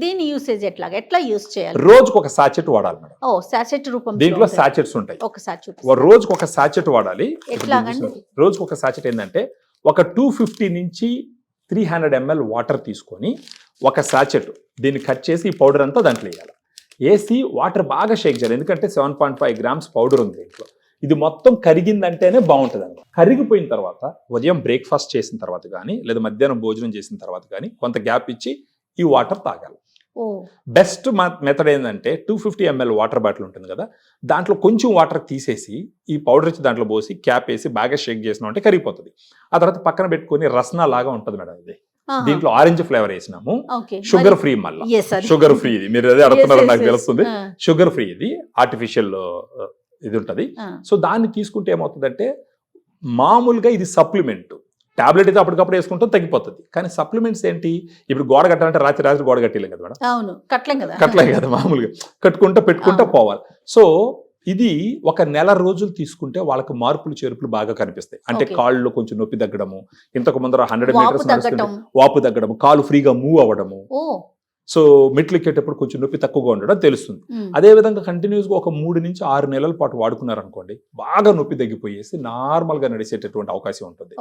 దీని యూసేజ్ ఎట్లా యూస్ చేయాలి? రోజుకు ఒక సాచెట్ వాడాలి మేడం. ఓ సాచెట్ రూపంలో దీంట్లో ఉంటుంది. సాచెట్స్ ఉంటాయి. ఒకసారి చూపిస్తారా? రోజుకు ఒక సాచెట్ వాడాలి. ఎట్లాగండి? రోజుకు ఒక సాచెట్ ఏంటంటే ఒక 250 నుంచి 300 ml వాటర్ తీసుకొని ఒక సాచెట్ దీన్ని కట్ చేసి ఈ పౌడర్ అంతా దాంట్లో వేయాలి. వేసి వాటర్ బాగా షేక్ చేయాలి. ఎందుకంటే 7.5 grams పౌడర్ ఉంది దీంట్లో. ఇది మొత్తం కరిగిందంటేనే బాగుంటుంది అన్నమాట. కరిగిపోయిన తర్వాత ఉదయం బ్రేక్ఫాస్ట్ చేసిన తర్వాత కానీ లేదా మధ్యాహ్నం భోజనం చేసిన తర్వాత కానీ కొంత గ్యాప్ ఇచ్చి ఈ వాటర్ తాగాలి. బెస్ట్ మెథడ్ ఏంటంటే 250 ml వాటర్ బాటిల్ ఉంటుంది కదా, దాంట్లో కొంచెం వాటర్ తీసేసి ఈ పౌడర్ ఇచ్చి దాంట్లో పోసి క్యాప్ వేసి బాగా షేక్ చేసినాం అంటే కరిగిపోతుంది. ఆ తర్వాత పక్కన పెట్టుకొని రసనా లాగా ఉంటుంది మేడం. ఇది దీంట్లో ఆరెంజ్ ఫ్లేవర్ వేసినాము. షుగర్ ఫ్రీ, మళ్ళీ షుగర్ ఫ్రీ. ఇది మీరు అదే అడుగుతున్నారు, నాకు తెలుస్తుంది. షుగర్ ఫ్రీ, ఇది ఆర్టిఫిషియల్ ఇది ఉంటుంది. సో దాన్ని తీసుకుంటే ఏమవుతుందంటే మామూలుగా ఇది సప్లిమెంట్. టాబ్లెట్ అయితే అప్పటికప్పుడు వేసుకుంటాం, తగ్గిపోతుంది. కానీ సప్లిమెంట్స్ ఏంటి, ఇప్పుడు గోడ కట్టాలంటే రాత్రి గోడ కట్టలేం కదా మేడం. అవును, కట్టలేం కదా, మామూలుగా పెట్టుకుంటా పోవాలి. సో ఇది ఒక నెల రోజులు తీసుకుంటే వాళ్ళకి మార్పులు చేర్పులు బాగా కనిపిస్తాయి. అంటే కాళ్ళలో కొంచెం నొప్పి తగ్గడము, ఇంతకు ముందర 100 meters వాపు తగ్గడము, కాలు ఫ్రీగా మూవ్ అవ్వడము, సో మెట్లు ఎక్కేటప్పుడు కొంచెం నొప్పి తక్కువగా ఉండడం తెలుస్తుంది. అదే విధంగా కంటిన్యూస్గా ఒక 3 నుంచి 6 నెలల పాటు వాడుకున్నారనుకోండి, బాగా నొప్పి తగ్గిపోయేసి నార్మల్ గా నడిచేటటువంటి అవకాశం ఉంటుంది.